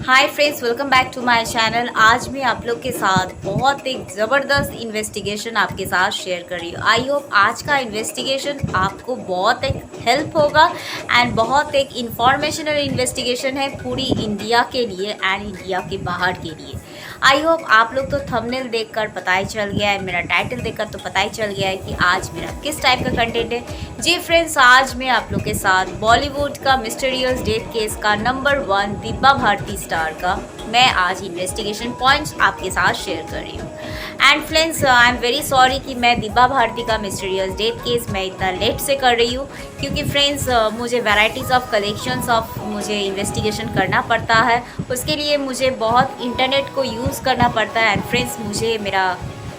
Hi friends, welcome back to my channel. आज मैं आप लोग के साथ बहुत एक ज़बरदस्त इन्वेस्टिगेशन आपके साथ शेयर कर रही हूँ। आई होप आज का इन्वेस्टिगेशन आपको बहुत एक हेल्प होगा एंड बहुत एक इंफॉर्मेशनल इन्वेस्टिगेशन है पूरी इंडिया के लिए एंड इंडिया के बाहर के लिए। आई होप आप लोग तो थंबनेल देखकर पता ही चल गया है, मेरा टाइटल देखकर तो पता ही चल गया है कि आज मेरा किस टाइप का कंटेंट है। जी फ्रेंड्स, आज मैं आप लोग के साथ बॉलीवुड का मिस्टीरियस डेथ केस का नंबर 1 दिव्या भारती स्टार का मैं आज इन्वेस्टिगेशन पॉइंट्स आपके साथ शेयर कर रही हूँ। And friends, I am very sorry कि मैं दिव्या भारती का मिस्टीरियस डेथ केस मैं इतना लेट से कर रही हूँ, क्योंकि फ्रेंड्स मुझे वैराइटीज़ ऑफ कलेक्शंस ऑफ मुझे इन्वेस्टिगेशन करना पड़ता है। उसके लिए मुझे बहुत इंटरनेट को यूज़ करना पड़ता है। एंड फ्रेंड्स, मुझे मेरा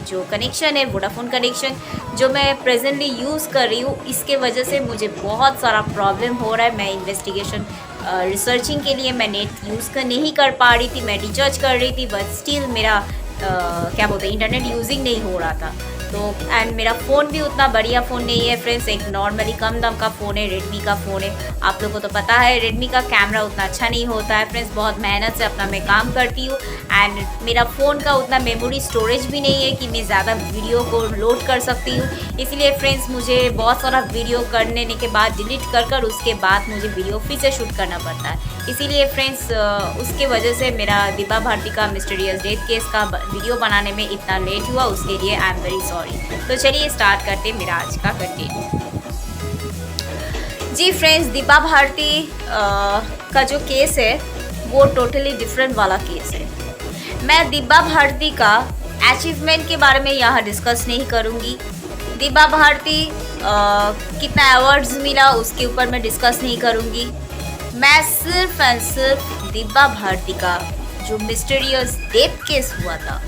जो कनेक्शन है वोडाफोन कनेक्शन जो मैं प्रेजेंटली यूज़ कर रही हूँ, इसके वजह से मुझे बहुत सारा प्रॉब्लम हो रहा है। मैं इन्वेस्टिगेशन रिसर्चिंग के लिए मैं नेट यूज़ नहीं कर पा रही थी, मैं रिसर्च कर रही थी, बट स्टिल मेरा क्या बोलते हैं इंटरनेट यूजिंग नहीं हो रहा था। तो एंड मेरा फ़ोन भी उतना बढ़िया फ़ोन नहीं है फ्रेंड्स, एक नॉर्मली कम दाम का फ़ोन है, रेडमी का फ़ोन है। आप लोगों को तो पता है रेडमी का कैमरा उतना अच्छा नहीं होता है फ्रेंड्स। बहुत मेहनत से अपना मैं काम करती हूँ एंड मेरा फ़ोन का उतना मेमोरी स्टोरेज भी नहीं है कि मैं ज़्यादा वीडियो को लोड कर सकती हूँ। इसलिए फ्रेंड्स मुझे बहुत सारा वीडियो करने के बाद डिलीट कर उसके बाद मुझे वीडियो फिर से शूट करना पड़ता है। इसीलिए फ्रेंड्स उसके वजह से मेरा दिव्या भारती का मिस्टीरियस डेथ केस का वीडियो बनाने में इतना लेट हुआ, उसके लिए आई एम वेरी सॉरी। तो चलिए स्टार्ट करते हैं मेरा आज का कंटेंट। जी फ्रेंड्स, दिव्या भारती का जो केस है वो टोटली डिफरेंट वाला केस है। मैं दिव्या भारती का अचीवमेंट के बारे में यहाँ डिस्कस नहीं करूँगी। दिव्या भारती कितना अवार्ड्स मिला उसके ऊपर मैं डिस्कस नहीं करूँगी। मैं सिर्फ एंड सिर्फ दिव्या भारती का जो मिस्टीरियस डेथ केस हुआ था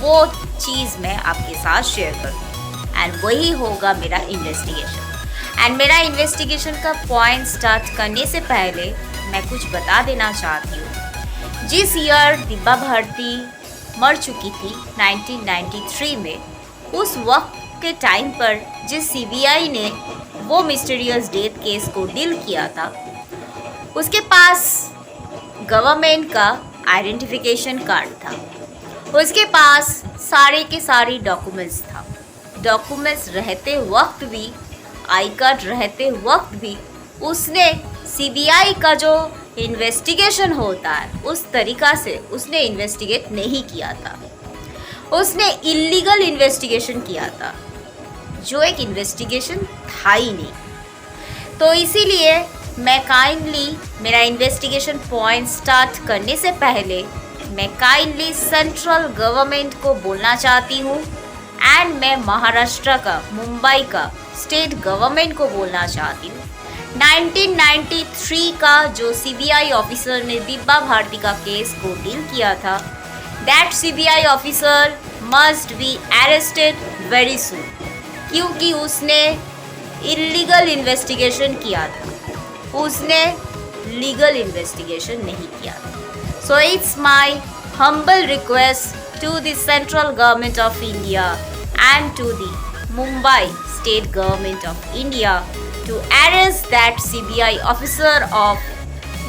वो चीज़ मैं आपके साथ शेयर करूँ एंड वही होगा मेरा इन्वेस्टिगेशन। एंड मेरा इन्वेस्टिगेशन का पॉइंट स्टार्ट करने से पहले मैं कुछ बता देना चाहती हूँ। जिस ईयर दिव्या भारती मर चुकी थी 1993 में, उस वक्त के टाइम पर जिस सीबीआई ने वो मिस्टीरियस डेथ केस को डील किया था, उसके पास गवर्नमेंट का आइडेंटिफिकेशन कार्ड था, उसके पास सारे के सारे डॉक्यूमेंट्स था। डॉक्यूमेंट्स रहते वक्त भी, आई कार्ड रहते वक्त भी उसने सीबीआई का जो इन्वेस्टिगेशन होता है उस तरीक़ा से उसने इन्वेस्टिगेट नहीं किया था। उसने इलीगल इन्वेस्टिगेशन किया था, जो एक इन्वेस्टिगेशन था ही नहीं। तो इसीलिए मैं काइंडली मेरा इन्वेस्टिगेशन पॉइंट स्टार्ट करने से पहले मैं काइंडली सेंट्रल गवर्नमेंट को बोलना चाहती हूँ एंड मैं महाराष्ट्र का, मुंबई का स्टेट गवर्नमेंट को बोलना चाहती हूँ। 1993 का जो सीबीआई ऑफिसर ने दिव्या भारती का केस को डील किया था, that CBI officer must be arrested very soon, क्योंकि उसने इलीगल इन्वेस्टिगेशन किया था, उसने लीगल इन्वेस्टिगेशन नहीं किया था। So it's my humble request to the central government of India and to the Mumbai state government of India to arrest that CBI officer of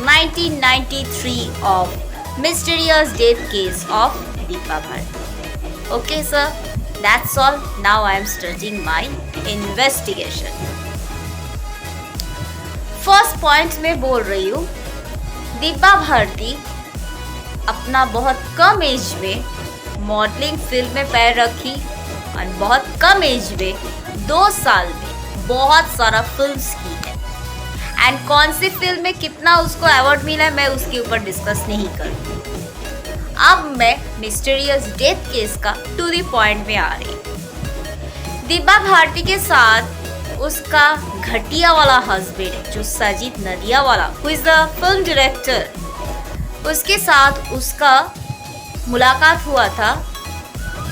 1993 of mysterious death case of Dipa Bharti. Okay sir, that's all. Now I am starting my investigation. First point में बोल रही हूँ, दिव्या भारती अपना बहुत कम as में modelling field में पैर रखी और बहुत कम एज में 2 साल में बहुत सारा फिल्म्स की है। एंड कौन सी फिल्म में कितना उसको अवार्ड मिला है मैं उसके ऊपर डिस्कस नहीं करूँगी। अब मैं मिस्टीरियस डेथ केस का टू द पॉइंट में आ रही हूँ। दिव्या भारती के साथ उसका घटिया वाला हस्बैंड जो सजीद नदिया वाला, who is the film director, उसके साथ उसका मुलाकात हुआ था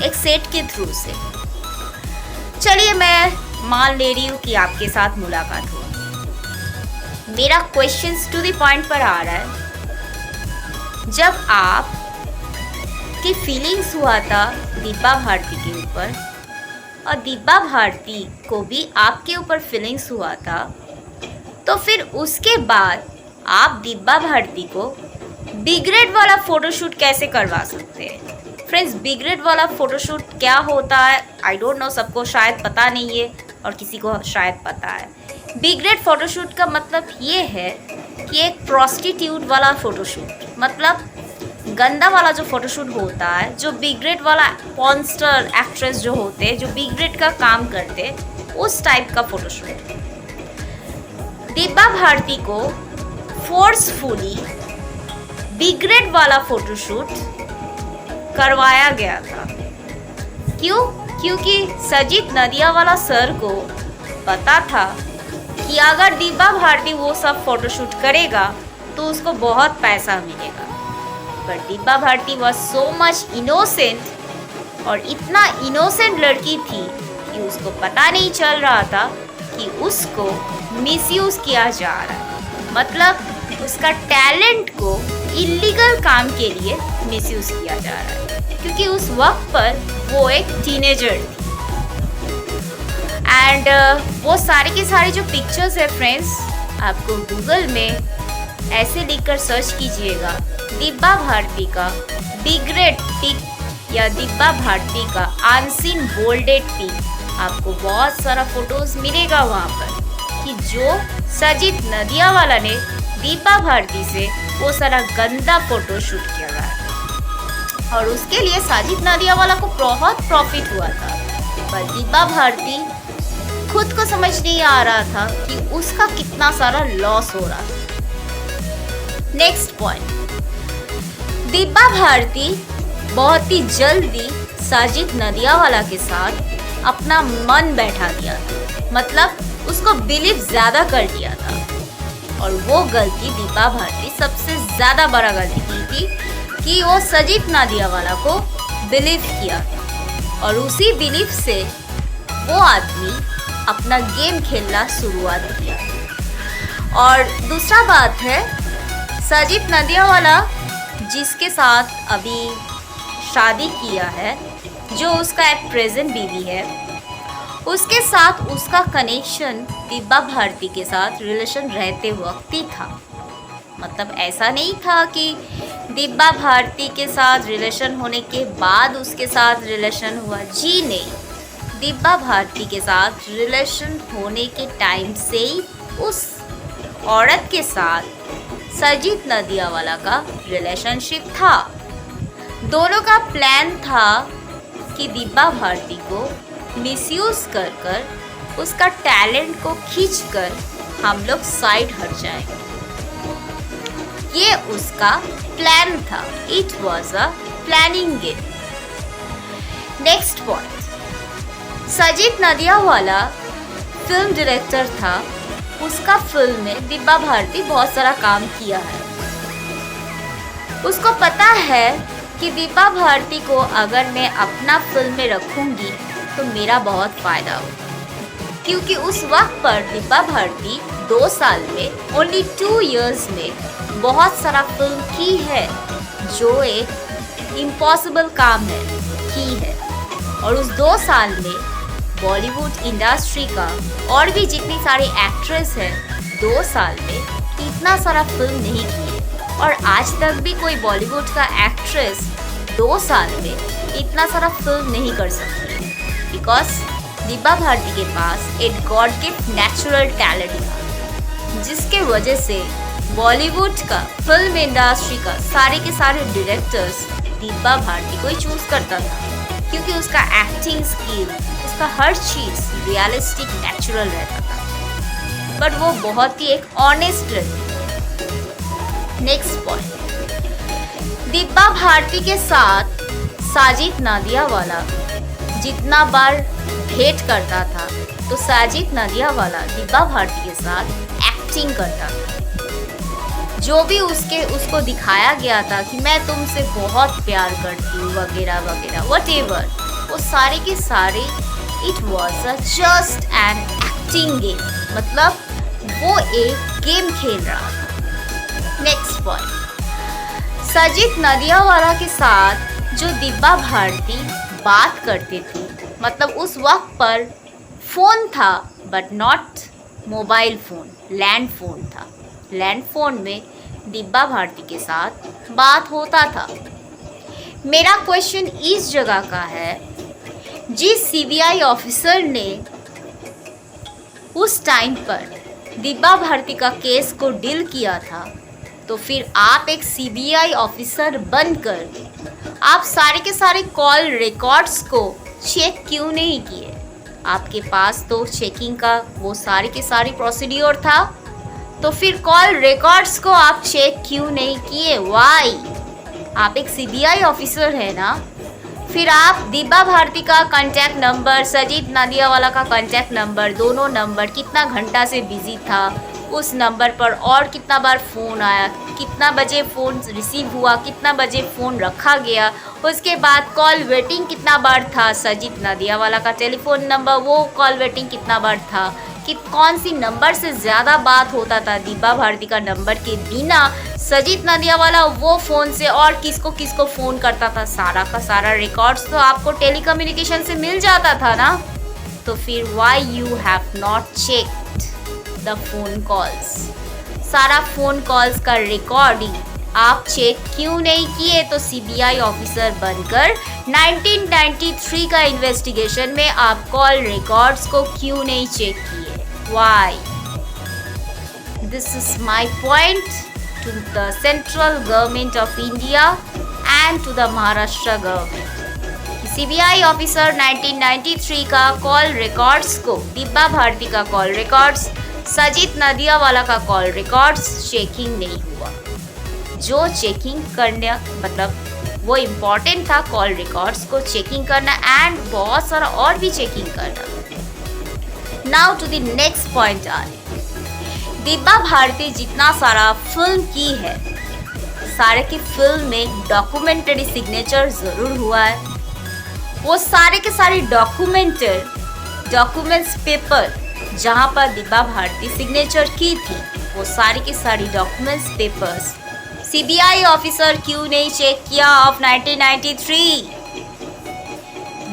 एक सेट के थ्रू से। चलिए मैं मान ले रही हूँ कि आपके साथ मुलाकात हुआ। मेरा क्वेश्चंस टू द पॉइंट पर आ रहा है, जब आप की फीलिंग्स हुआ था दिव्या भारती के ऊपर और दिव्या भारती को भी आपके ऊपर फीलिंग्स हुआ था, तो फिर उसके बाद आप दिव्या भारती को बिग वाला फोटोशूट कैसे करवा सकते हैं? फ्रेंड्स, बिग वाला फोटोशूट क्या होता है आई डोंट नो, सबको शायद पता नहीं है और किसी को शायद पता है। बिग फोटोशूट का मतलब ये है कि एक प्रोस्टिट्यूट वाला फोटोशूट, मतलब गंदा वाला जो फोटोशूट होता है, जो बिग वाला पॉर्नस्टार एक्ट्रेस जो होते हैं, जो बिग का काम करते हैं, उस टाइप का फोटोशूट। दिब्बा भारती को फोर्सफुली बिग वाला फोटोशूट करवाया गया था। क्यों? क्योंकि सजीत नदियावाला सर को पता था कि अगर दिब्बा भारती वो सब फोटोशूट करेगा तो उसको बहुत पैसा मिलेगा। पर Divya Bharti was so much innocent, और इतना इनोसेंट लड़की थी कि उसको पता नहीं चल रहा था कि उसको मिसयूज़ किया जा रहा है, मतलब उसका टैलेंट को इलीगल काम के लिए मिसयूज़ किया जा रहा है, क्योंकि उस वक्त पर वो एक टीनेजर थी। एंड वो सारे के सारे जो पिक्चर्स है फ्रेंड्स, आपको गूगल में ऐसे लिखकर सर्च कीजिएगा दिब्बा भारती का बिग पिक या दिब्बा भारती का अनसीन बोल्डेड पिक, आपको बहुत सारा फोटोज मिलेगा वहाँ पर कि जो सजीत नदियावाला ने दिब्बा भारती से वो सारा गंदा फोटो शूट किया था, और उसके लिए साजिद नदियावाला को बहुत प्रॉफिट हुआ था। पर दिब्बा भारती खुद को समझ नहीं आ रहा था कि उसका कितना सारा लॉस हो रहा था। नेक्स्ट पॉइंट, दिब्बा भारती बहुत ही जल्दी साजिद नदियावाला के साथ अपना मन बैठा दिया था, मतलब उसको बिलीव ज़्यादा कर लिया था। और वो गलती दिब्बा भारती सबसे ज़्यादा बड़ा गलती की थी कि वो सजीत नदियावाला को बिलीव किया, और उसी बिलीव से वो आदमी अपना गेम खेलना शुरुआत किया। और दूसरा बात है, सजीत नदियावाला जिसके साथ अभी शादी किया है, जो उसका एक प्रेजेंट बीवी है, उसके साथ उसका कनेक्शन दिब्बा भारती के साथ रिलेशन रहते वक्त ही था। मतलब ऐसा नहीं था कि दिब्बा भारती के साथ रिलेशन होने के बाद उसके साथ रिलेशन हुआ, जी नहीं, दिब्बा भारती के साथ रिलेशन होने के टाइम से ही उस औरत के साथ सजीत नदियावाला का रिलेशनशिप था। दोनों का प्लान था कि दिब्बा भारती को मिसयूज़ कर कर उसका टैलेंट को खींचकर हम लोग साइड हट जाएंगे। ये उसका प्लान था, it was a planning game. Next point, Sajid Nadiadwala film director था, उसका फिल्म में दिब्बा भारती बहुत सारा काम किया है। उसको पता है कि दिब्बा भारती को अगर मैं अपना फिल्म में रखूँगी तो मेरा बहुत फ़ायदा होगा, क्योंकि उस वक्त पर दिब्बा भारती 2 साल में, ओनली 2 years में बहुत सारा फिल्म की है, जो एक इम्पॉसिबल काम है की है। और उस 2 साल में बॉलीवुड इंडस्ट्री का और भी जितनी सारी एक्ट्रेस है 2 साल में इतना सारा फिल्म नहीं की, और आज तक भी कोई बॉलीवुड का एक्ट्रेस 2 साल में इतना सारा फिल्म नहीं कर सकती, बिकॉज दिब्बा भारती के पास एक गॉड गिफ्ट नेचुरल टैलेंट था, जिसके वजह से बॉलीवुड का फिल्म इंडस्ट्री का सारे के सारे डायरेक्टर्स दिब्बा भारती को ही चूज़ करता था, क्योंकि उसका एक्टिंग स्किल, उसका हर चीज़ रियलिस्टिक नेचुरल रहता था। बट वो बहुत ही एक ऑनेस्ट रहती। नेक्स्ट पॉइंट, दिब्बा भारती के साथ साजिद नदियावाला जितना बार भेंट करता था, तो साजिद नदियावाला दिब्बा भारती के साथ एक्टिंग करता था। जो भी उसको दिखाया गया था कि मैं तुमसे बहुत प्यार करती हूँ वगैरह वगैरह, व्हाटएवर, वो सारे के सारे it was a just an acting game, मतलब वो एक गेम खेल रहा था। नेक्स्ट पॉइंट, सजीत नदियावाला के साथ जो दिब्बा भारती बात करती थी, मतलब उस वक्त पर फ़ोन था but not mobile phone, land phone था। लैंड फ़ोन में दिब्बा भारती के साथ बात होता था। मेरा क्वेश्चन इस जगह का है, जिस सीबीआई ऑफिसर ने उस टाइम पर दिब्बा भारती का केस को डील किया था, तो फिर आप एक सीबीआई ऑफिसर बनकर आप सारे के सारे कॉल रिकॉर्ड्स को चेक क्यों नहीं किए? आपके पास तो चेकिंग का वो सारे के सारे प्रोसीड्योर था, तो फिर कॉल रिकॉर्ड्स को आप चेक क्यों नहीं किए? वाई? आप एक सीबीआई ऑफिसर है ना, फिर आप दिब्बा भारती का कांटेक्ट नंबर, सजीद नादियावाला का कांटेक्ट नंबर, दोनों नंबर कितना घंटा से बिजी था, उस नंबर पर और कितना बार फ़ोन आया, कितना बजे फ़ोन रिसीव हुआ, कितना बजे फ़ोन रखा गया, उसके बाद कॉल वेटिंग कितना बार था, सजीद नादियावाला का टेलीफोन नंबर, वो कॉल वेटिंग कितना बार था, कि कौन सी नंबर से ज़्यादा बात होता था दिब्बा भारती का नंबर के बिना, सजीद नादियावाला वो फ़ोन से और किसको किसको फ़ोन करता था, सारा का सारा रिकॉर्ड्स तो आपको टेलीकम्युनिकेशन से मिल जाता था ना। तो फिर why you have not checked the phone calls? सारा फ़ोन कॉल्स का रिकॉर्डिंग आप चेक क्यों नहीं किए? तो सीबीआई ऑफिसर बनकर 1993 का इन्वेस्टिगेशन में आप कॉल रिकॉर्ड्स को क्यों नहीं चेक किए? Why? This is my point to the central government of India and to the Maharashtra government. CBI officer 1993 का कॉल रिकॉर्ड्स को, दिब्बा भारती का कॉल रिकॉर्ड्स, सजीद नादियावाला का कॉल रिकॉर्ड्स चेकिंग नहीं हुआ। जो चेकिंग करने मतलब वो इम्पॉर्टेंट था कॉल रिकॉर्ड्स को चेकिंग करना एंड बहुत सारा और भी चेकिंग करना। Now to the next point आ रही, दिब्बा भारती जितना सारा फिल्म की है, सारे की फिल्म में डॉक्यूमेंटरी सिग्नेचर ज़रूर हुआ है। वो सारे के सारे डॉक्यूमेंट्स पेपर जहाँ पर दिब्बा भारती सिग्नेचर की थी, वो सारी की सारी डॉक्यूमेंट्स पेपर्स सीबीआई ऑफिसर क्यों नहीं चेक किया ऑफ 1993?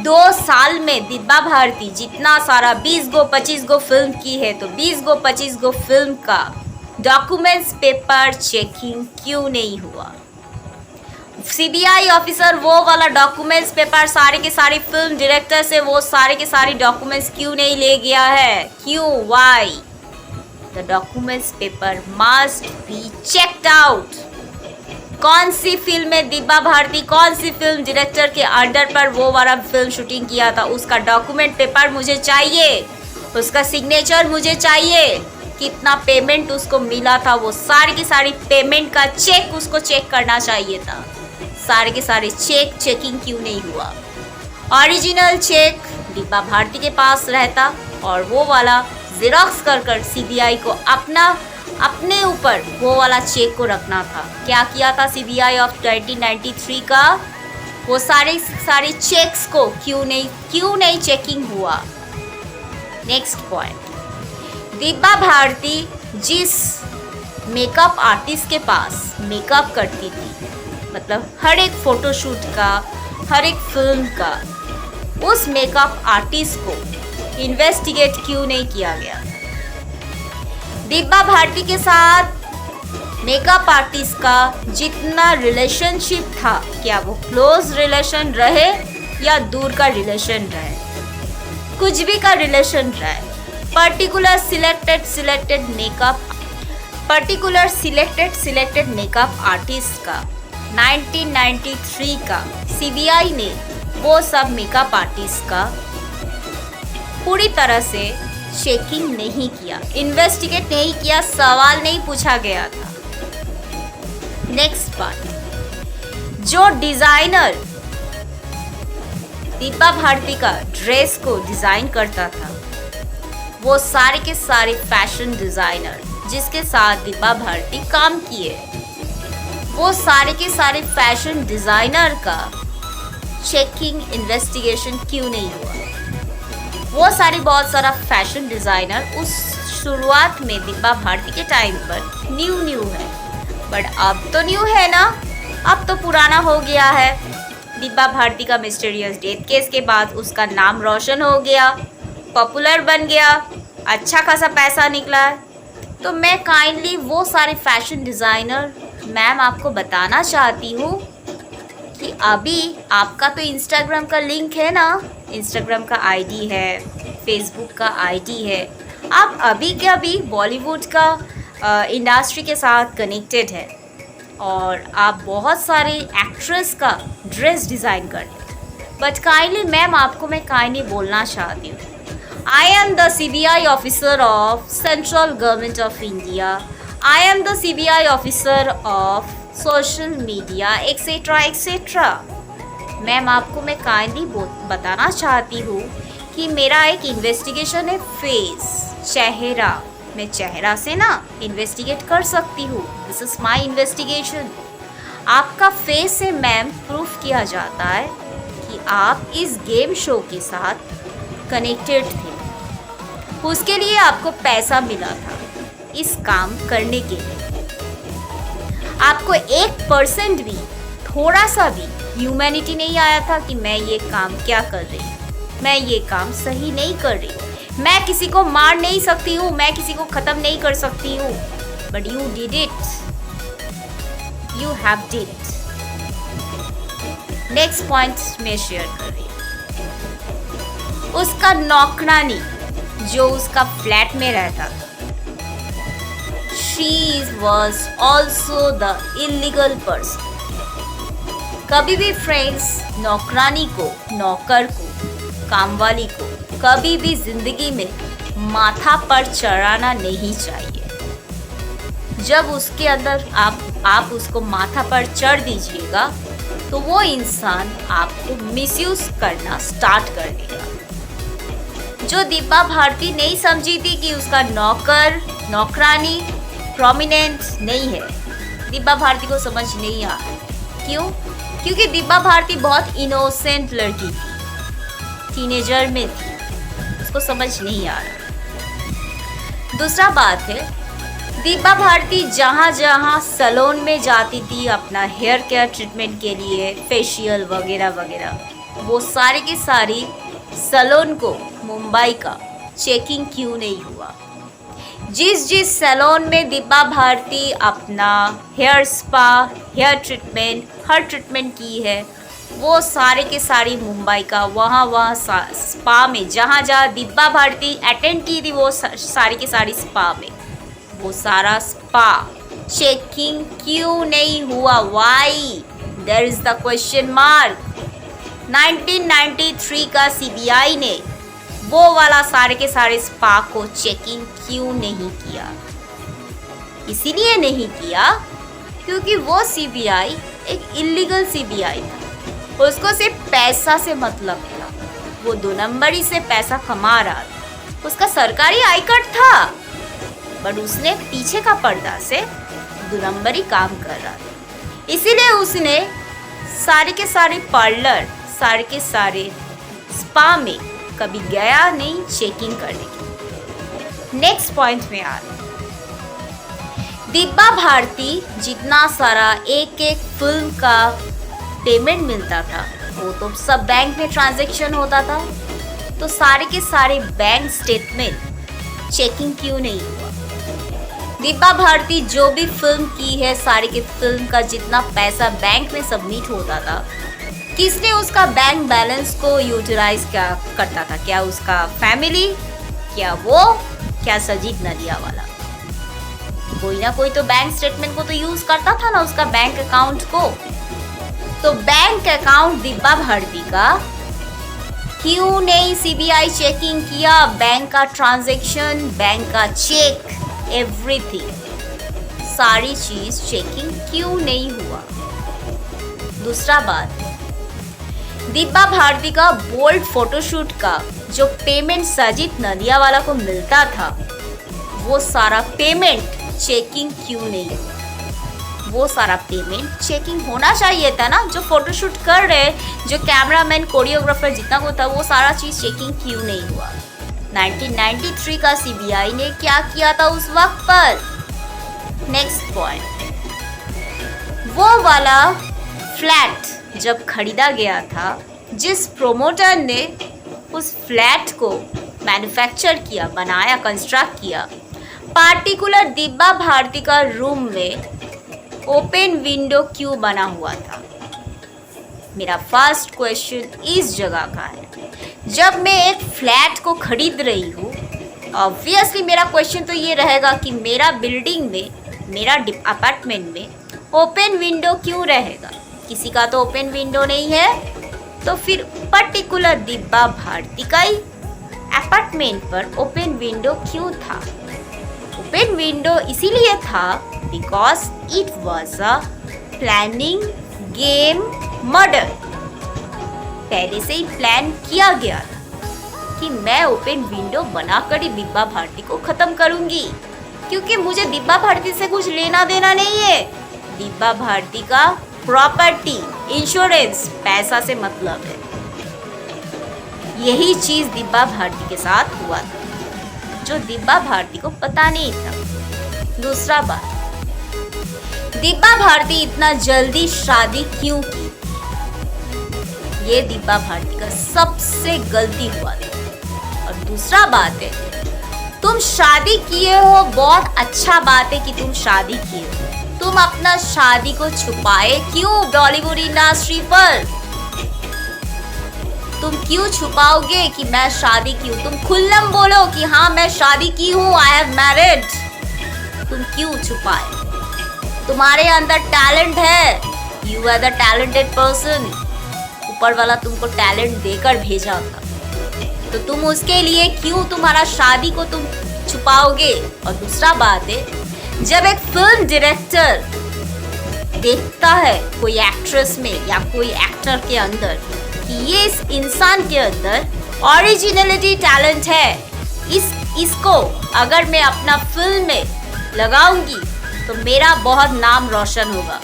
2 साल में दिब्बा भारती जितना सारा 20 गो 25 गो फिल्म की है, तो 20 गो 25 गो फिल्म का डॉक्यूमेंट्स पेपर चेकिंग क्यों नहीं हुआ? सीबीआई ऑफिसर वो वाला डॉक्यूमेंट्स पेपर सारे के सारे फिल्म डायरेक्टर से वो सारे के सारे डॉक्यूमेंट्स क्यों नहीं ले गया है? क्यों? Why? The documents paper must be checked out. कौन सी फिल्म में दिब्बा भारती कौन सी फिल्म डायरेक्टर के अंडर पर वो वाला फिल्म शूटिंग किया था, उसका डॉक्यूमेंट पेपर मुझे चाहिए, उसका सिग्नेचर मुझे चाहिए, कितना पेमेंट उसको मिला था, वो सारी की सारी पेमेंट का चेक उसको चेक करना चाहिए था। सारे के सारे चेकिंग क्यों नहीं हुआ? ओरिजिनल चेक दिब्बा भारती के पास रहता और वो वाला जेरोक्स कर सीबीआई को अपने ऊपर वो वाला चेक को रखना था। क्या किया था सीबीआई ऑफ 1993 का? वो सारे चेक्स को क्यों नहीं चेकिंग हुआ? नेक्स्ट पॉइंट, दिब्बा भारती जिस मेकअप आर्टिस्ट के पास मेकअप करती थी, मतलब हर एक फोटोशूट का, हर एक फिल्म का, उस मेकअप आर्टिस्ट को इन्वेस्टिगेट क्यों नहीं किया गया? दिब्बा भारती के साथ मेकअप आर्टिस्ट का जितना रिलेशनशिप था, क्या वो क्लोज रिलेशन रहे या दूर का रिलेशन रहे, कुछ भी का रिलेशन रहे, पर्टिकुलर सिलेक्टेड मेकअप आर्टिस्ट का 1993 का सीबीआई ने वो सब मेकअप आर्टिस्ट का पूरी तरह से चेकिंग नहीं किया, इन्वेस्टिगेट नहीं किया, सवाल नहीं पूछा गया था। नेक्स्ट पार्ट, जो डिजाइनर दिब्बा भारती का ड्रेस को डिजाइन करता था, वो सारे के सारे फैशन डिजाइनर जिसके साथ दिब्बा भारती काम किए, वो सारे के सारे फैशन डिजाइनर का चेकिंग इन्वेस्टिगेशन क्यों नहीं हुआ? वो बहुत सारा फैशन डिज़ाइनर उस शुरुआत में दिब्बा भारती के टाइम पर न्यू है, बट अब तो न्यू है ना, अब तो पुराना हो गया है। दिब्बा भारती का मिस्टीरियस डेथ केस के बाद उसका नाम रोशन हो गया, पॉपुलर बन गया, अच्छा खासा पैसा निकला है। तो मैं काइंडली वो सारे फैशन डिज़ाइनर मैम आपको बताना चाहती हूँ कि अभी आपका तो इंस्टाग्राम का लिंक है ना, इंस्टाग्राम का आईडी है, फेसबुक का आईडी है, आप अभी के अभी बॉलीवुड का इंडस्ट्री के साथ कनेक्टेड है और आप बहुत सारे एक्ट्रेस का ड्रेस डिज़ाइन करते हैं। बट काइंडली मैम आपको मैं काइंडली बोलना चाहती हूँ, I am the CBI officer of Central Government of India. I am the CBI officer of social media, etc. etc. Ma'am आपको मैं काइंडली बताना चाहती हूँ कि मेरा एक इन्वेस्टिगेशन है फेस, चेहरा। मैं चेहरा से ना इन्वेस्टिगेट कर सकती हूँ। This is my investigation. आपका फेस से मैम प्रूफ किया जाता है कि आप इस गेम शो के साथ कनेक्टेड थे। उसके लिए आपको पैसा मिला था इस काम करने के लिए। आपको 1% भी, थोड़ा सा भी ह्यूमैनिटी नहीं आया था कि मैं ये काम क्या कर रही हूँ, मैं ये काम सही नहीं कर रही हूँ, मैं किसी को मार नहीं सकती हूँ, मैं किसी को ख़त्म नहीं कर सकती हूँ। But you did it, you have did. Next point मैं शेयर कर रही हूँ। उसका नौकरानी जो उसका फ्लैट में रहता था, she was also the illegal person. कभी भी फ्रेंड्स नौकरानी को, नौकर को, कामवाली को कभी भी जिंदगी में माथा पर चढ़ाना नहीं चाहिए। जब उसके अंदर आप उसको माथा पर चढ़ दीजिएगा तो वो इंसान आपको मिसयूज करना स्टार्ट कर देगा। जो दिब्बा भारती नहीं समझी थी कि उसका नौकर, नौकरानी प्रोमिनेंट नहीं है, दिब्बा भारती को समझ नहीं आ। क्यों? क्योंकि दिब्बा भारती बहुत इनोसेंट लड़की थी, टीनेजर में थी, उसको समझ नहीं आ रहा। दूसरा बात है, दिब्बा भारती जहाँ जहाँ सैलून में जाती थी अपना हेयर केयर ट्रीटमेंट के लिए, फेशियल वगैरह वगैरह, वो सारी की सारी सैलून को मुंबई का चेकिंग क्यों नहीं हुआ? जिस सैलून में दिब्बा भारती अपना हेयर स्पा, हेयर ट्रीटमेंट, हर ट्रीटमेंट की है, वो सारे के सारी मुंबई का वहाँ स्पा में जहाँ दिब्बा भारती अटेंड की थी, वो सारी की सारी स्पा में, वो सारा स्पा चेकिंग क्यों नहीं हुआ? Why? There is the question mark. 1993 का सीबीआई ने वो वाला सारे के सारे स्पा को चेकिंग क्यों नहीं किया? इसीलिए नहीं किया क्योंकि वो सीबीआई एक इलीगल सीबीआई था। उसको सिर्फ पैसा से मतलब था, वो 2 नंबरी से पैसा कमा रहा था। उसका सरकारी आई कार्ड था, बट उसने पीछे का पर्दा से 2 नंबरी काम कर रहा था। इसीलिए उसने सारे के सारे पार्लर, सारे के सारे स्पा में कभी गया नहीं चेकिंग करने की। नेक्स्ट पॉइंट में आ रहा, दिब्बा भारती जितना सारा एक एक फिल्म का पेमेंट मिलता था, वो तो सब बैंक में ट्रांजैक्शन होता था, तो सारे के सारे बैंक स्टेटमेंट चेकिंग क्यों नहीं हुआ? दिब्बा भारती जो भी फिल्म की है, सारे के फिल्म का जितना पैसा बैंक में सबमिट होता था, किसने उसका बैंक बैलेंस को यूटिलाइज क्या करता था? क्या उसका फैमिली? क्या वो? क्या सजीद नदिया वाला? कोई ना कोई तो बैंक स्टेटमेंट को तो यूज करता था ना, उसका बैंक अकाउंट को। तो बैंक अकाउंट दिब्बा भारती का क्यों नहीं सीबीआई चेकिंग किया? बैंक का ट्रांजैक्शन, बैंक का चेक, एवरीथिंग, सारी चीज चेकिंग क्यों नहीं हुआ? दूसरा बात, दिब्बा भारती का बोल्ड फोटोशूट का जो पेमेंट सजीद नदिया वाला को मिलता था, वो सारा पेमेंट चेकिंग क्यों नहीं हुआ? वो सारा पेमेंट चेकिंग होना चाहिए था ना। जो फोटोशूट कर रहे, जो कैमरामैन, कोरियोग्राफर जितना को था, वो सारा चीज़ चेकिंग क्यों नहीं हुआ? 1993 का सीबीआई ने क्या किया था उस वक्त पर? नेक्स्ट पॉइंट, वो वाला फ्लैट जब खरीदा गया था, जिस प्रोमोटर ने उस फ्लैट को मैन्युफैक्चर किया, बनाया, कंस्ट्रक्ट किया, पार्टिकुलर दिब्बा भारती का रूम में ओपन विंडो क्यों बना हुआ था? मेरा फर्स्ट क्वेश्चन इस जगह का है। जब मैं एक फ्लैट को खरीद रही हूँ, ऑब्वियसली मेरा क्वेश्चन तो ये रहेगा कि मेरा बिल्डिंग में, मेरा अपार्टमेंट में ओपन विंडो क्यों रहेगा? किसी का तो ओपन विंडो नहीं है, तो फिर पर्टिकुलर दिब्बा भारती का ही अपार्टमेंट पर ओपन विंडो क्यों था? ओपन विंडो इसीलिए था because it was a planning game murder. पहले से ही प्लान किया गया था कि मैं ओपन विंडो बनाकर ही दिब्बा भारती को खत्म करूंगी, क्योंकि मुझे दिब्बा भारती से कुछ लेना देना नहीं है। दिब्बा भारती का प्रॉपर्टी, इंश्योरेंस, पैसा से मतलब है। यही चीज दिब्बा भारती के साथ हुआ था, जो दिब्बा भारती को पता नहीं था। दूसरा बात, दिब्बा भारती इतना जल्दी शादी क्यों की? ये दिब्बा भारती का सबसे गलती हुआ था। और दूसरा बात है, तुम शादी किए हो, बहुत अच्छा बात है कि तुम शादी किए हो। तुम अपना शादी को छुपाए क्यों बॉलीवुड इंडस्ट्री पर? तुम क्यों छुपाओगे कि मैं शादी की हूँ? तुम खुल्लम बोलो कि हाँ मैं शादी की हूँ, आई हैव मैरिड। तुम क्यों छुपाए? तुम्हारे अंदर टैलेंट है, you are the talented person. ऊपर वाला तुमको टैलेंट देकर भेजा था, तो तुम उसके लिए क्यों तुम्हारा शादी को तुम छुपाओगे? और दूसरा बात है, जब एक फिल्म डायरेक्टर देखता है कोई एक्ट्रेस में या कोई एक्टर के अंदर कि ये इस इंसान के अंदर ओरिजिनलिटी, टैलेंट है, इसको अगर मैं अपना फिल्म में लगाऊंगी तो मेरा बहुत नाम रोशन होगा।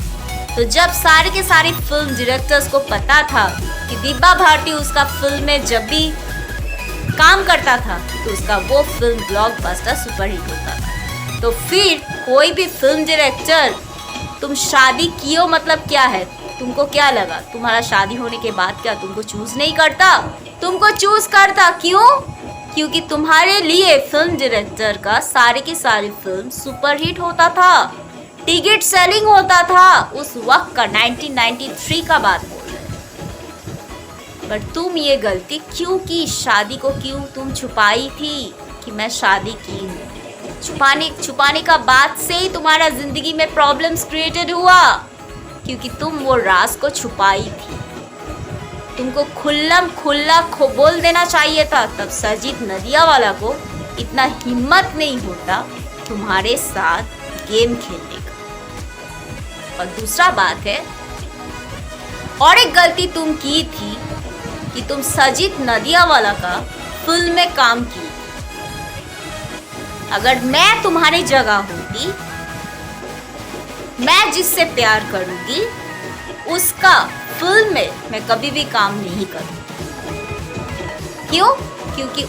तो जब सारे के सारे फिल्म डायरेक्टर्स को पता था कि दिब्बा भारती उसका फिल्म में जब भी काम करता था तो उसका वो फिल्म ब्लॉकबस्टर सुपरहिट होता था, तो फिर कोई भी फिल्म डायरेक्टर, तुम शादी कियो मतलब क्या है? तुमको क्या लगा तुम्हारा शादी होने के बाद क्या तुमको चूज नहीं करता? तुमको चूज करता। क्यों? क्योंकि तुम्हारे लिए फिल्म डायरेक्टर का सारे की सारी फिल्म सुपरहिट होता था, टिकट सेलिंग होता था। उस वक्त का 1993 का बात बोल रहे हैं। पर तुम ये गलती क्यों की? शादी को क्यों तुम छुपाई थी कि मैं शादी की हूँ? छुपाने का बाद से ही तुम्हारा जिंदगी में प्रॉब्लम्स क्रिएटेड हुआ, क्योंकि तुम वो राज को छुपाई थी। तुमको खुल्लम खुल्ला बोल देना चाहिए था, तब सजीद नदियावाला को इतना हिम्मत नहीं होता तुम्हारे साथ गेम खेलने का। और दूसरा बात है, और एक गलती तुम की थी कि तुम सजीद नदियावाला का फिल्म में काम की। अगर मैं तुम्हारी जगह होती, मैं जिससे प्यार करूंगी उसका फिल्म में मैं कभी भी काम नहीं करूंगी। क्यों? क्योंकि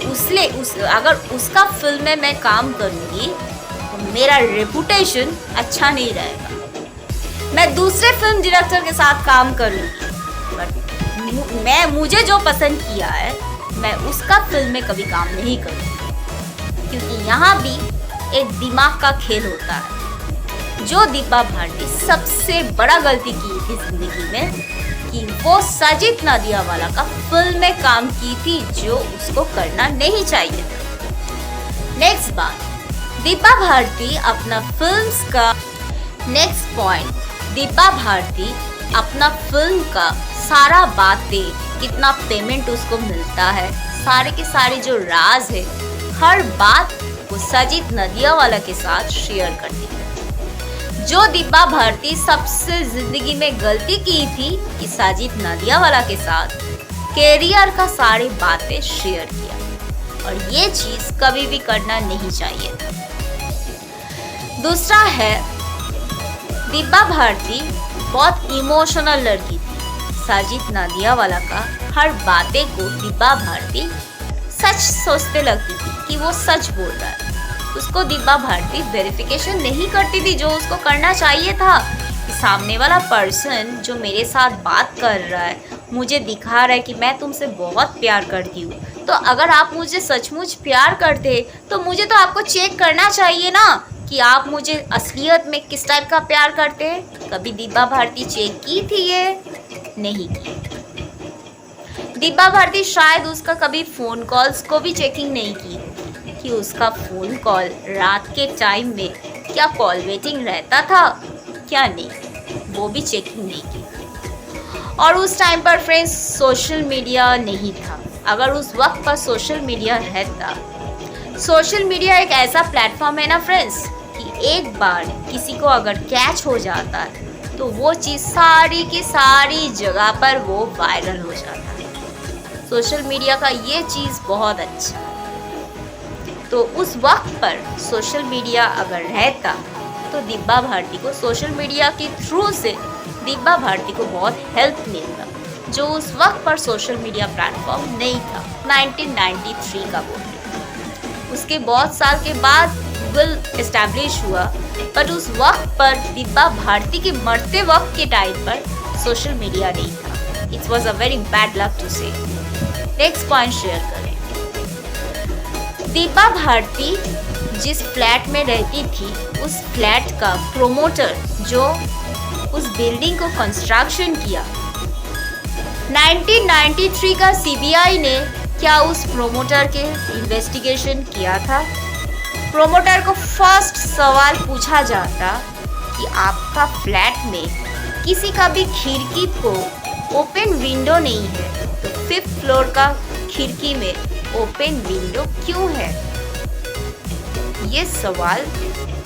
अगर उसका फिल्म में मैं काम करूंगी तो मेरा रेपुटेशन अच्छा नहीं रहेगा। मैं दूसरे फिल्म डायरेक्टर के साथ काम करूंगी, बट मुझे जो पसंद किया है मैं उसका फिल्म में कभी काम नहीं करूंगी, क्योंकि यहाँ भी एक दिमाग का खेल होता है। जो दिब्बा भारती सबसे बड़ा गलती की थी जिंदगी में कि वो सजीद नदियावाला का फिल्म में काम की थी, जो उसको करना नहीं चाहिए था। नेक्स्ट बात, दिब्बा भारती अपना फिल्म्स का नेक्स्ट पॉइंट, दिब्बा भारती अपना फिल्म का सारा बातें, कितना पेमेंट उसको मिलता है, सारे के सारे जो राज है, हर बात वो सजीद नदियावाला के साथ शेयर करती है। जो दिब्बा भारती सबसे जिंदगी में गलती की थी कि साजिद नदियावाला के साथ कैरियर का सारी बातें शेयर किया, और ये चीज कभी भी करना नहीं चाहिए था। दूसरा है, दिब्बा भारती बहुत इमोशनल लड़की थी। साजिद नदियावाला का हर बातें को दिब्बा भारती सच सोचते लगती थी कि वो सच बोल रहा है। उसको दिब्बा भारती वेरिफिकेशन नहीं करती थी, जो उसको करना चाहिए था कि सामने वाला पर्सन जो मेरे साथ बात कर रहा है, मुझे दिखा रहा है कि मैं तुमसे बहुत प्यार करती हूँ, तो अगर आप मुझे सचमुच प्यार करते तो मुझे तो आपको चेक करना चाहिए ना कि आप मुझे असलियत में किस टाइप का प्यार करते हैं? कभी दिव्या भारती चेक की थी ये? नहीं की। दिव्या भारती शायद उसका कभी फ़ोन कॉल्स को भी चेकिंग नहीं की कि उसका फ़ोन कॉल रात के टाइम में क्या कॉल वेटिंग रहता था क्या नहीं, वो भी चेकिंग नहीं की। और उस टाइम पर फ्रेंड्स सोशल मीडिया नहीं था। अगर उस वक्त पर सोशल मीडिया रहता, सोशल मीडिया एक ऐसा प्लेटफॉर्म है ना फ्रेंड्स कि एक बार किसी को अगर कैच हो जाता है तो वो चीज़ सारी की सारी जगह पर वो वायरल हो जाता है। सोशल मीडिया का ये चीज़ बहुत अच्छा है। तो उस वक्त पर सोशल मीडिया अगर रहता तो दिव्या भारती को सोशल मीडिया के थ्रू से दिव्या भारती को बहुत हेल्प मिलता, जो उस वक्त पर सोशल मीडिया प्लेटफॉर्म नहीं था। 1993 का बोल रही। उसके बहुत साल के बाद गूगल इस्टेब्लिश हुआ, पर उस वक्त पर दिव्या भारती के मरते वक्त के टाइम पर सोशल मीडिया नहीं था। It was a very bad luck to say. Next point share करें। दिव्या भारती जिस फ्लैट में रहती थी, उस फ्लैट का प्रोमोटर जो उस बिल्डिंग को कंस्ट्रक्शन किया, 1993 का सीबीआई ने क्या उस प्रोमोटर के इन्वेस्टिगेशन किया था? प्रोमोटर को फर्स्ट सवाल पूछा जाता कि आपका फ्लैट में किसी का भी खिड़की को ओपन विंडो नहीं है, तो 5th फ्लोर का खिड़की में ओपन विंडो क्यों है? ये सवाल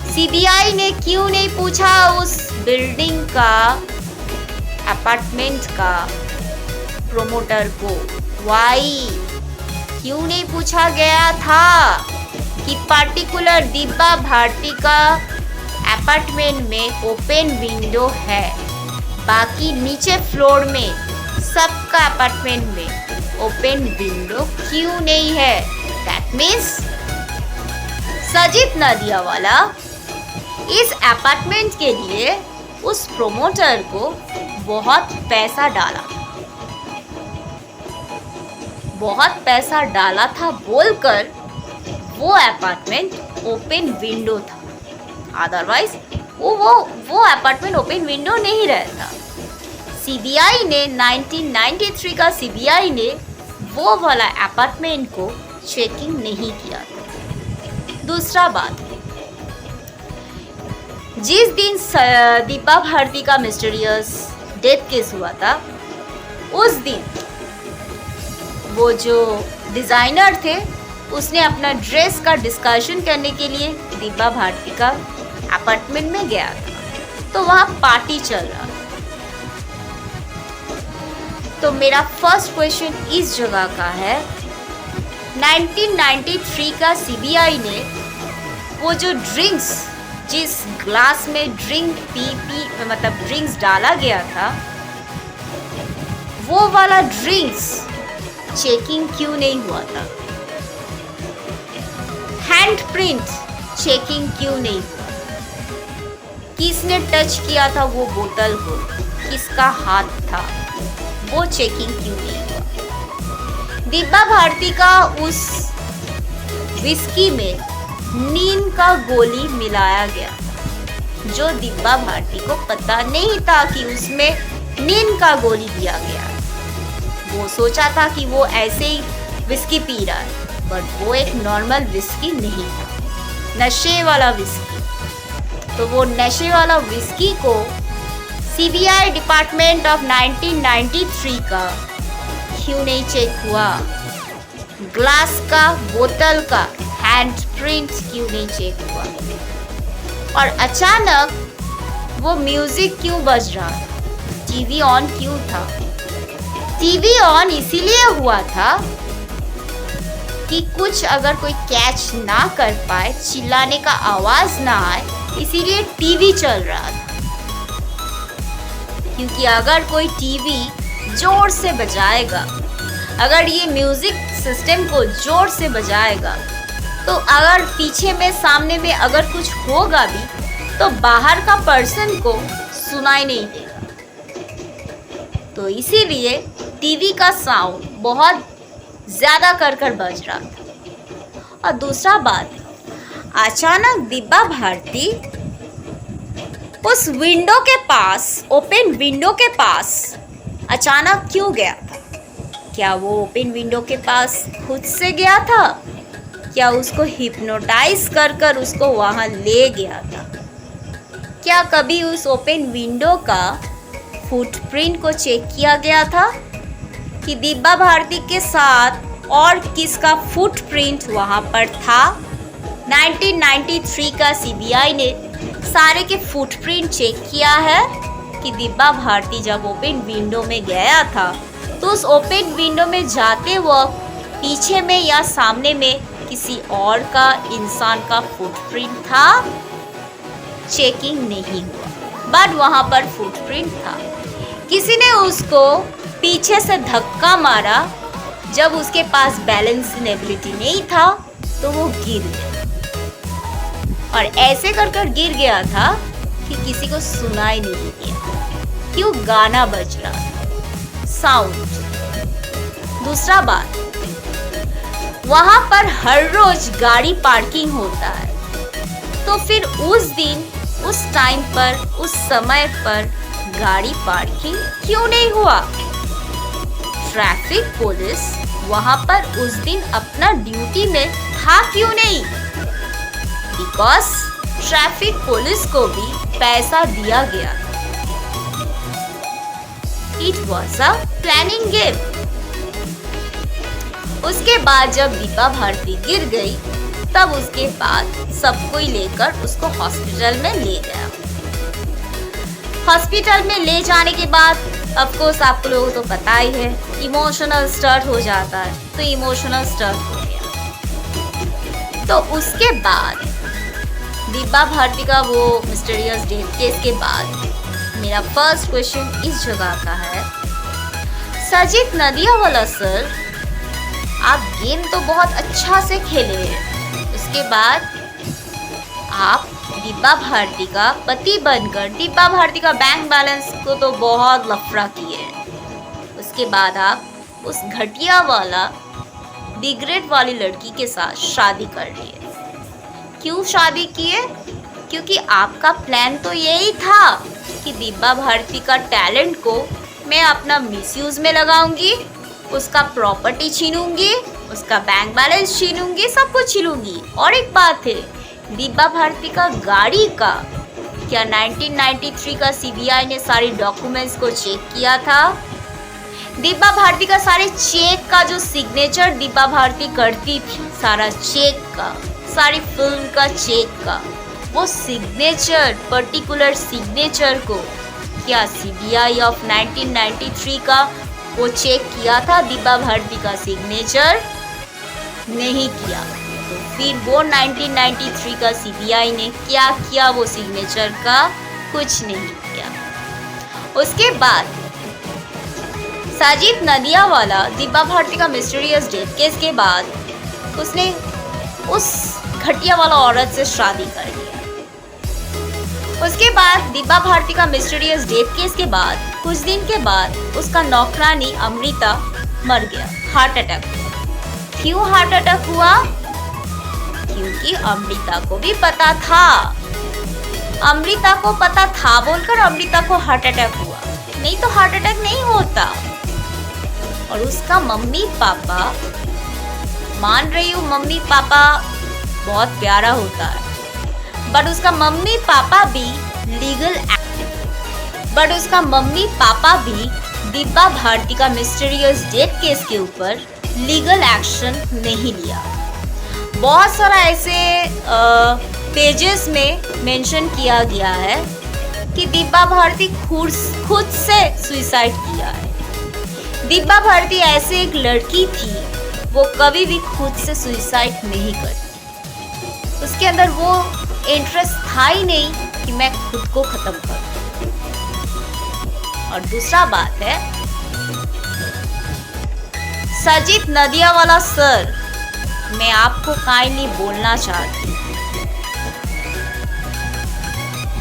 सीबीआई ने क्यों नहीं पूछा उस बिल्डिंग का, अपार्टमेंट का प्रोमोटर को? वाई क्यों नहीं पूछा गया था कि पर्टिकुलर दिव्या भारती का अपार्टमेंट में ओपन विंडो है, बाकी नीचे फ्लोर में सबका अपार्टमेंट में ओपन विंडो क्यों नहीं है? दैट मीन्स सजीत नदियावाला इस अपार्टमेंट के लिए उस प्रोमोटर को बहुत पैसा डाला था बोलकर वो अपार्टमेंट ओपन विंडो था। अदरवाइज वो अपार्टमेंट ओपन विंडो नहीं रहता। सीबीआई ने 1993 का सीबीआई ने वो वाला अपार्टमेंट को चेकिंग नहीं किया था। दूसरा बात, जिस दिन दिव्या भारती का मिस्टीरियस डेथ केस हुआ था, उस दिन वो जो डिज़ाइनर थे उसने अपना ड्रेस का डिस्कशन करने के लिए दिव्या भारती का अपार्टमेंट में गया था, तो वहाँ पार्टी चल रहा था। तो मेरा फर्स्ट क्वेश्चन इस जगह का है, 1993 का सीबीआई ने वो जो ड्रिंक्स, जिस ग्लास में ड्रिंक्स डाला गया था, वो वाला ड्रिंक्स चेकिंग क्यों नहीं हुआ था? हैंडप्रिंट चेकिंग क्यों नहीं हुआ? किसने टच किया था वो बोतल को, किसका हाथ था, वो चेकिंग क्यों नहीं हुआ? दिव्या भारती का उस विस्की में नीम का गोली मिलाया गया था, जो दिव्या भारती को पता नहीं था कि उसमें नीम का गोली दिया गया। वो सोचा था कि वो ऐसे ही विस्की पी रहा है, बट वो एक नॉर्मल विस्की नहीं था, नशे वाला विस्की। तो वो नशे वाला विस्की को सीबीआई डिपार्टमेंट ऑफ 1993 का क्यों नहीं चेक हुआ? ग्लास का, बोतल का हैंडप्रिंट क्यों नहीं चेक हुआ? और अचानक वो म्यूजिक क्यों बज रहा था? टीवी ऑन क्यों था? टीवी ऑन इसीलिए हुआ था कि कुछ अगर कोई कैच ना कर पाए, चिल्लाने का आवाज़ ना आए, इसीलिए टीवी चल रहा था। क्योंकि अगर कोई टीवी जोर से बजाएगा, अगर ये म्यूज़िक सिस्टम को जोर से बजाएगा, तो अगर पीछे में सामने में अगर कुछ होगा भी, तो बाहर का पर्सन को सुनाई नहीं देगा। तो इसीलिए टीवी का साउंड बहुत ज़्यादा कर बज रहा था। और दूसरा बात, अचानक दिब्बा भारती उस विंडो के पास, ओपन विंडो के पास अचानक क्यों गया था? क्या वो ओपन विंडो के पास खुद से गया था? क्या उसको हिप्नोटाइज कर कर उसको वहाँ ले गया था? क्या कभी उस ओपन विंडो का फुटप्रिंट को चेक किया गया था कि दिब्बा भारती के साथ और किसका फुटप्रिंट वहाँ पर था? 1993 का सीबीआई ने सारे के फुटप्रिंट चेक किया है कि दिब्बा भारती जब ओपन विंडो में गया था तो उस ओपन विंडो में जाते वक्त पीछे में या सामने में किसी और का, इंसान का फुटप्रिंट था? चेकिंग नहीं हुआ, बट वहाँ पर फुटप्रिंट था। किसी ने उसको पीछे से धक्का मारा, जब उसके पास बैलेंसिंग एबिलिटी नहीं था तो वो गिर गया, और ऐसे कर कर गिर गया था कि किसी को सुनाई नहीं दिया, क्यों? गाना बज रहा था, साउंड। दूसरा बात, वहाँ पर हर रोज गाड़ी पार्किंग होता है, तो फिर उस दिन, उस टाइम पर, उस समय पर गाड़ी पार्किंग क्यों नहीं हुआ? ट्रैफिक पुलिस वहाँ पर उस दिन अपना ड्यूटी में था क्यों नहीं? बिकॉज ट्रैफिक पुलिस को भी पैसा दिया गया था। It was a planning game. उसके बाद जब दिब्बा भारती गिर गई, तब उसके बाद सब कोई लेकर उसको हॉस्पिटल में ले गया। हॉस्पिटल में ले जाने के बाद ऑफ कोर्स आप लोगों को तो पता ही है, इमोशनल स्टार्ट हो जाता है, तो इमोशनल स्टार्ट हो गया। तो उसके बाद दिब्बा भारती का वो मिस्टीरियस डेथ केस के बाद मेरा फर्स्ट क्वेश्चन इस जगह का है, सजीत नदियावाला सर, आप गेम तो बहुत अच्छा से खेले हैं, उसके बाद आप दिब्बा भारती का पति बनकर दिब्बा भारती का बैंक बैलेंस को तो बहुत लफड़ा किए हैं। उसके बाद आप उस घटिया वाला डिग्रेड वाली लड़की के साथ शादी कर लिए। क्यों शादी किए? क्योंकि आपका प्लान तो यही था कि दिब्बा भारती का टैलेंट को मैं अपना मिसयूज में लगाऊंगी, उसका प्रॉपर्टी छीनूंगी, उसका बैंक बैलेंस छीनूंगी, सब कुछ छीनूंगी। और एक बात है, दिब्बा भारती का गाड़ी का क्या 1993 का सीबीआई ने सारी डॉक्यूमेंट्स को चेक किया था? दिब्बा भारती का सारे चेक का जो सिग्नेचर दिब्बा भारती करती थी, सारा चेक का, सारी फिल्म का चेक का, वो सिग्नेचर, पर्टिकुलर सिग्नेचर को क्या सीबीआई ऑफ 1993 का वो चेक किया था? दिब्बा भारती का सिग्नेचर नहीं किया। तो फिर वो 1993 का सीबीआई ने क्या किया? वो सिग्नेचर का कुछ नहीं किया। उसके बाद साजिद नदियावाला दिब्बा भारती का मिस्टीरियस डेथ केस के बाद उसने उस घटिया वाला औरत से शादी कर लिया। उसके बाद दिब्बा भारती का मिस्टीरियस डेथ केस के बाद कुछ दिन के बाद उसका नौकरानी अमृता मर गया, हार्ट अटैक हुआ। क्यों हार्ट अटैक हुआ? क्योंकि अमृता को भी पता था, अमृता को पता था बोलकर अमृता को हार्ट अटैक हुआ, नहीं तो हार्ट अटैक नहीं होता। और उसका मम्मी पापा, मान रही हूँ मम्मी पापा बहुत प्यारा होता है, बट उसका मम्मी पापा भी दिब्बा भारती का मिस्टीरियस डेथ केस के ऊपर लीगल एक्शन नहीं लिया। बहुत सारा ऐसे पेजेस में मेंशन किया गया है कि दिब्बा भारती खुद से सुसाइड किया है। दिब्बा भारती ऐसे एक लड़की थी, वो कभी भी खुद से सुसाइड नहीं करती। उसके अंदर वो इंटरेस्ट था ही नहीं कि मैं खुद को खत्म करूं। और दूसरा बात है, सजीत नदियावाला सर, मैं आपको काइंडली बोलना चाहती हूँ,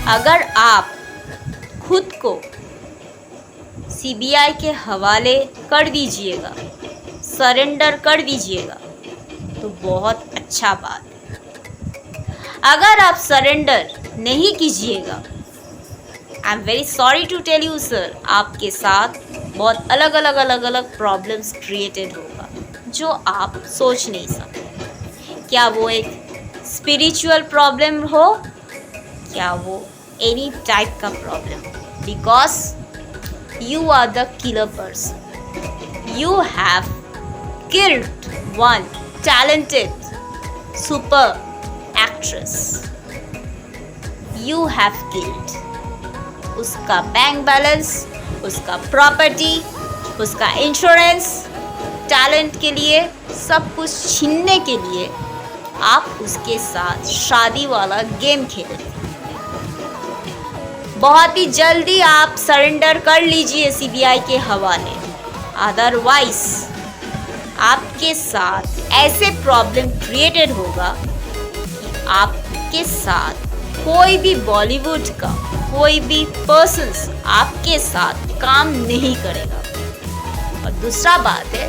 अगर आप खुद को सीबीआई के हवाले कर दीजिएगा, सरेंडर कर दीजिएगा, तो बहुत अच्छा बात है। अगर आप सरेंडर नहीं कीजिएगा, I am very sorry to tell you sir, आपके साथ बहुत अलग अलग प्रॉब्लम्स क्रिएटेड होगा जो आप सोच नहीं सकते। क्या वो एक स्पिरिचुअल प्रॉब्लम हो, क्या वो एनी टाइप का problem, because you are the killer person, you have killed one talented super actress, you have killed। उसका बैंक बैलेंस, उसका प्रॉपर्टी, उसका इंश्योरेंस, टैलेंट के लिए सब कुछ छीनने के लिए आप उसके साथ शादी वाला गेम खेले। बहुत ही जल्दी आप सरेंडर कर लीजिए सीबीआई के हवाले, अदरवाइज आपके साथ ऐसे प्रॉब्लम क्रिएटेड होगा कि आपके साथ कोई भी बॉलीवुड का कोई भी पर्सन्स आपके साथ काम नहीं करेगा। और दूसरा बात है,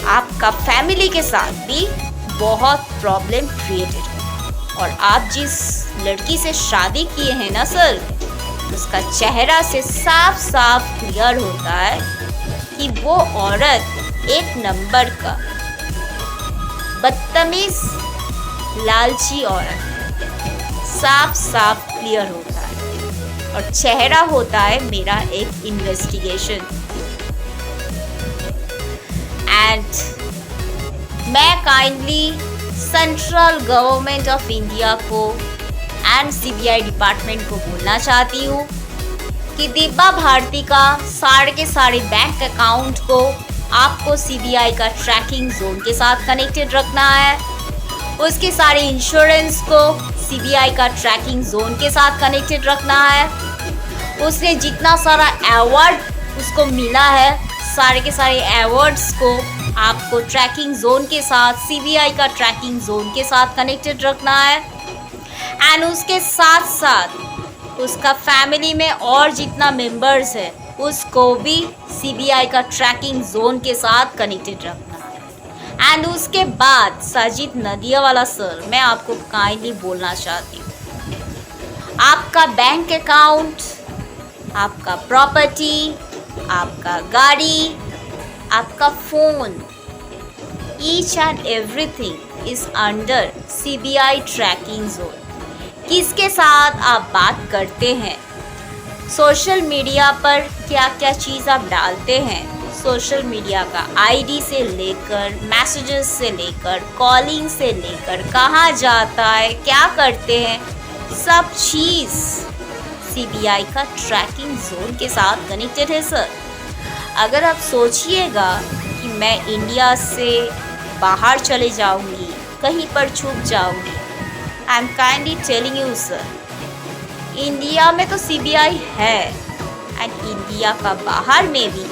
आपका फैमिली के साथ भी बहुत प्रॉब्लम क्रिएटेड है। और आप जिस लड़की से शादी किए हैं ना सर, उसका चेहरा से साफ साफ क्लियर होता है कि वो औरत एक नंबर का बदतमीज लालची औरत, साफ साफ क्लियर होता है। और चेहरा होता है मेरा एक इन्वेस्टिगेशन। एंड मैं kindly central government of India को एंड सीबीआई डिपार्टमेंट को बोलना चाहती हूँ कि दिब्बा भारती का सारे बैंक अकाउंट को आपको सीबीआई का ट्रैकिंग जोन के साथ कनेक्टेड रखना है। उसके सारे इंश्योरेंस को सीबीआई का ट्रैकिंग जोन के साथ कनेक्टेड रखना है। उसने जितना सारा अवार्ड उसको मिला है, सारे के सारे अवार्ड्स को आपको ट्रैकिंग जोन के साथ, सीबीआई का ट्रैकिंग जोन के साथ कनेक्टेड रखना है। एंड उसके साथ साथ उसका फैमिली में और जितना मेंबर्स है उसको भी सीबीआई का ट्रैकिंग जोन के साथ कनेक्टेड रखना है। एंड उसके बाद साजिद नदियावाला सर, मैं आपको काइंडली बोलना चाहती हूँ, आपका बैंक अकाउंट, आपका प्रॉपर्टी, आपका गाड़ी, आपका phone, each and everything is under CBI tracking zone. किसके साथ आप बात करते हैं, सोशल मीडिया पर क्या क्या चीज़ आप डालते हैं, सोशल मीडिया का आईडी से लेकर, मैसेजेस से लेकर, कॉलिंग से लेकर, कहाँ जाता है, क्या करते हैं, सब चीज़ सीबीआई का ट्रैकिंग जोन के साथ कनेक्टेड है सर। अगर आप सोचिएगा कि मैं इंडिया से बाहर चले जाऊंगी, कहीं पर छुप जाऊंगी, I am kindly telling you sir, India में तो सीबीआई है एंड इंडिया का बाहर में भी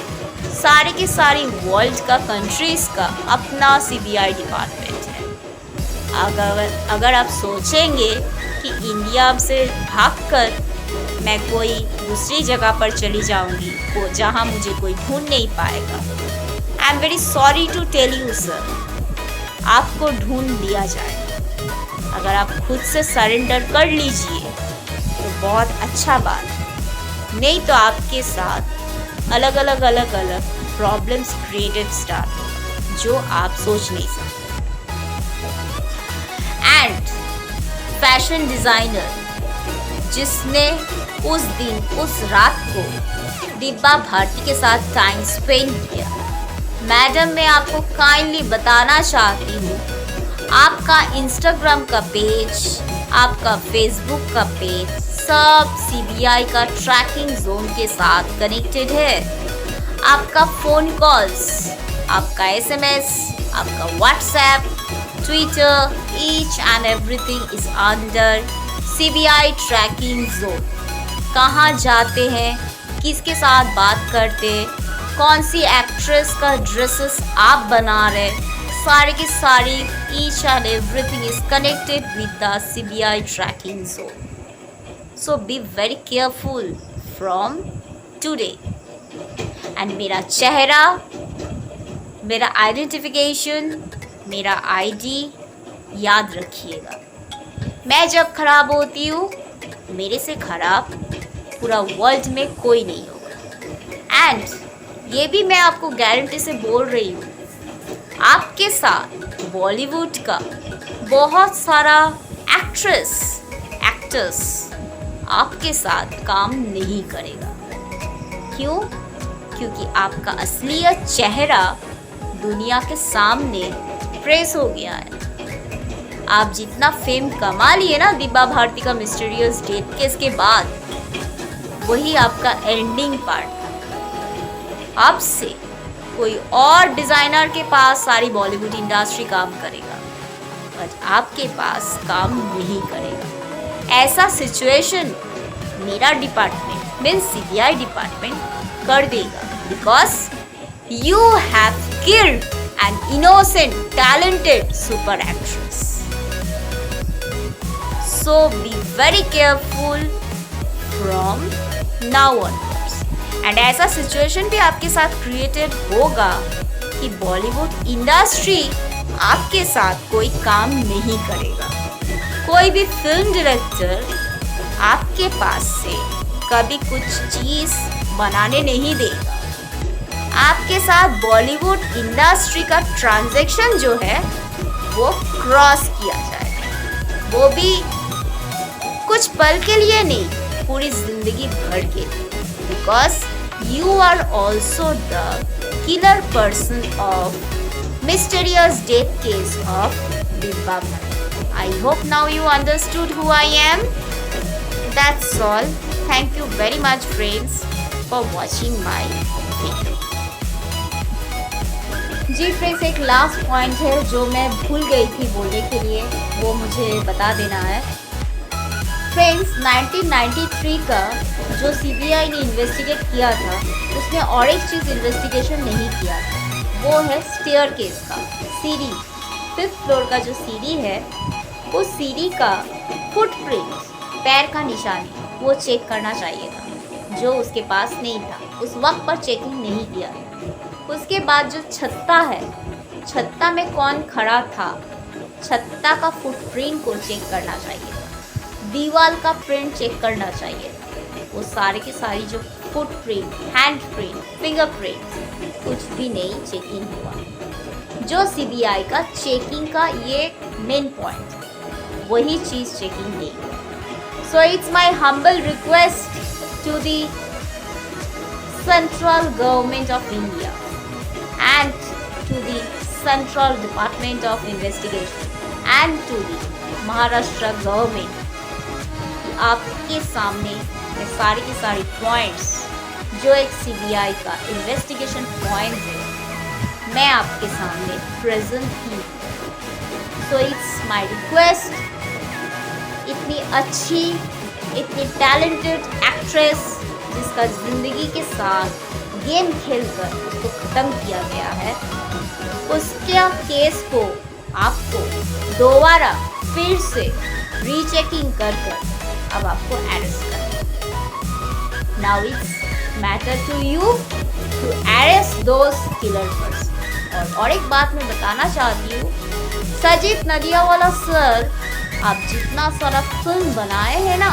सारे के सारे वर्ल्ड का, कंट्रीज़ का अपना सीबीआई डिपार्टमेंट है। अगर आप सोचेंगे कि इंडिया से भागकर मैं कोई दूसरी जगह पर चली जाऊंगी, वो जहां मुझे कोई ढूंढ नहीं पाएगा, I am very sorry to tell you sir, आपको ढूंढ लिया जाएगा। अगर आप खुद से सरेंडर कर लीजिए तो बहुत अच्छा बात है, नहीं तो आपके साथ अलग अलग प्रॉब्लम्स क्रिएटेड स्टार्ट होगा जो आप सोच नहीं सकते। एंड फैशन डिज़ाइनर जिसने उस दिन, उस रात को दिब्बा भारती के साथ टाइम स्पेंड किया, मैडम मैं आपको काइंडली बताना चाहती हूँ, आपका इंस्टाग्राम का पेज, आपका फेसबुक का पेज सब सीबीआई का ट्रैकिंग जोन के साथ कनेक्टेड है। आपका फ़ोन कॉल्स, आपका एसएमएस, आपका WhatsApp, Twitter, each and everything is under CBI tracking zone. कहाँ जाते हैं, किसके साथ बात करते हैं, कौन सी एक्ट्रेस का ड्रेसेस आप बना रहे, सारे की सारी each and everything is connected with the CBI tracking zone. So be very careful from today. And मेरा चेहरा, मेरा आइडेंटिफिकेशन, मेरा आईडी याद रखिएगा, मैं जब खराब होती हूँ मेरे से खराब पूरा वर्ल्ड में कोई नहीं होगा। एंड ये भी मैं आपको गारंटी से बोल रही हूँ, आपके साथ बॉलीवुड का बहुत सारा एक्टर्स आपके साथ काम नहीं करेगा। क्यों? क्योंकि आपका असलियत चेहरा दुनिया के सामने प्रेस हो गया है। आप जितना फेम कमा लिए ना दिब्बा भारती का मिस्टीरियस डेथ केस के बाद, वही आपका एंडिंग पार्ट था। अब से कोई और डिज़ाइनर के पास सारी बॉलीवुड इंडस्ट्री काम करेगा, बट आपके पास काम नहीं करेगा। ऐसा सिचुएशन मेरा डिपार्टमेंट मीन्स सीबीआई डिपार्टमेंट कर देगा, because you have killed an innocent talented super actress. So be very careful from now onwards. And ऐसा सिचुएशन भी आपके साथ क्रिएटेड होगा कि बॉलीवुड इंडस्ट्री आपके साथ कोई काम नहीं करेगा। कोई भी फिल्म डायरेक्टर आपके पास से कभी कुछ चीज़ बनाने नहीं देगा। आपके साथ बॉलीवुड इंडस्ट्री का ट्रांजैक्शन जो है वो क्रॉस किया जाएगा, वो भी कुछ पल के लिए नहीं, पूरी जिंदगी भर के लिए, because you are also the killer person of mysterious death case of Dibba Bharti. I hope now you understood who I am. That's all. Thank you very much friends for watching my video. जी friends, एक last point है जो मैं भूल गई थी बोलने के लिए, वो मुझे बता देना है। फ्रेंड्स, 1993 का जो सीबीआई ने इन्वेस्टिगेट किया था, उसने और एक चीज़ इन्वेस्टिगेशन नहीं किया था, वो है स्टेयर केस का सीढ़ी। 5th फ्लोर का जो सीढ़ी है, उस सीढ़ी का फुटप्रिंट, पैर का निशानी, वो चेक करना चाहिए था, जो उसके पास नहीं था। उस वक्त पर चेकिंग नहीं किया। उसके बाद जो छत्ता है, छत्ता में कौन खड़ा था, छत्ता का फुटप्रिंट को चेक करना चाहिए था, दीवार का प्रिंट चेक करना चाहिए था। वो सारे की सारी जो फुटप्रिंट, हैंड प्रिंट, फिंगरप्रिंट, कुछ भी नहीं चेकिंग हुआ। जो सीबीआई का चेकिंग का ये मेन पॉइंट, वही चीज़ चेकिंग नहीं हुआ। So it's my humble request to the central government of India and to the central department of investigation and to the Maharashtra government, आपके सामने मैं सारी की सारी पॉइंट्स जो एक सीबीआई का इन्वेस्टिगेशन पॉइंट है, मैं आपके सामने प्रेजेंट की। सो इट्स माय रिक्वेस्ट, इतनी अच्छी, इतनी टैलेंटेड एक्ट्रेस जिसका ज़िंदगी के साथ गेम खेलकर उसको ख़त्म किया गया है, उसके केस को आपको दोबारा फिर से रीचेकिंग कर अब आपको अरेस्ट करना। Now it's matter to you to arrest those killer person. और एक बात मैं बताना चाहती हूँ, सजीत नदियावाला सर, आप जितना सारा फिल्म बनाए हैं ना,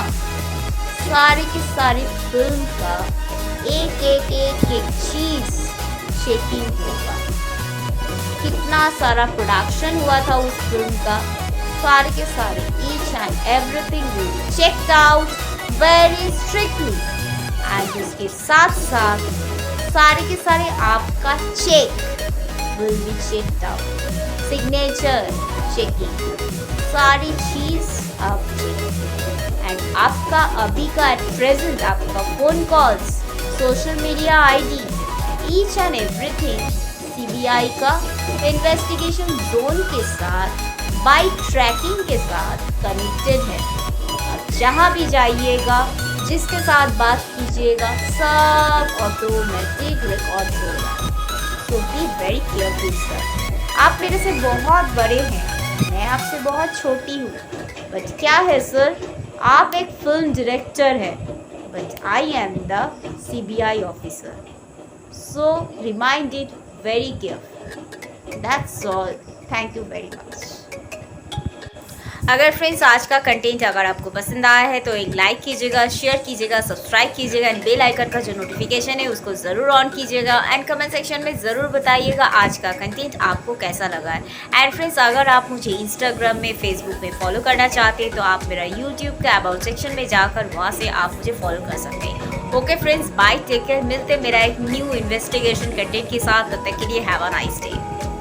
सारी की सारी फिल्म का एक चीज़ चेकिंग होगा। कितना सारा प्रोडक्शन हुआ था उस फिल्म का, सारे के सारे each and everything will be checked out very strictly, and इसके साथ साथ सारे के सारे आपका check will be checked out, signature checking, सारी चीज़ आप चेक। एंड आपका अभी का एट प्रेजेंट आपका phone calls, social media ID, each and everything CBI का इन्वेस्टिगेशन जोन के साथ बाई ट्रैकिंग के साथ कनेक्टेड है। आप जहाँ भी जाइएगा, जिसके साथ बात कीजिएगा, सब ऑटोमेटिक रिकॉर्ड होगा। सो बी वेरी केयरफुल सर। आप मेरे से बहुत बड़े हैं, मैं आपसे बहुत छोटी हूँ, बट क्या है सर, आप एक फिल्म डायरेक्टर हैं, but I am the CBI officer. So remind it very careful. That's all. Thank you very much. अगर फ्रेंड्स आज का कंटेंट अगर आपको पसंद आया है तो एक लाइक कीजिएगा, शेयर कीजिएगा, सब्सक्राइब कीजिएगा एंड बेल आइकन का जो नोटिफिकेशन है उसको ज़रूर ऑन कीजिएगा एंड कमेंट सेक्शन में ज़रूर बताइएगा आज का कंटेंट आपको कैसा लगा है। एंड फ्रेंड्स अगर आप मुझे इंस्टाग्राम में, फेसबुक में फॉलो करना चाहते हैं तो आप मेरा यूट्यूब का अबाउट सेक्शन में जाकर वहाँ से आप मुझे फॉलो कर सकते हैं। Okay friends, bye, take care. मिलते हैं मेरा एक न्यू इन्वेस्टिगेशन कंटेंट के साथ। तब तक के लिए हैव अ नाइस डे।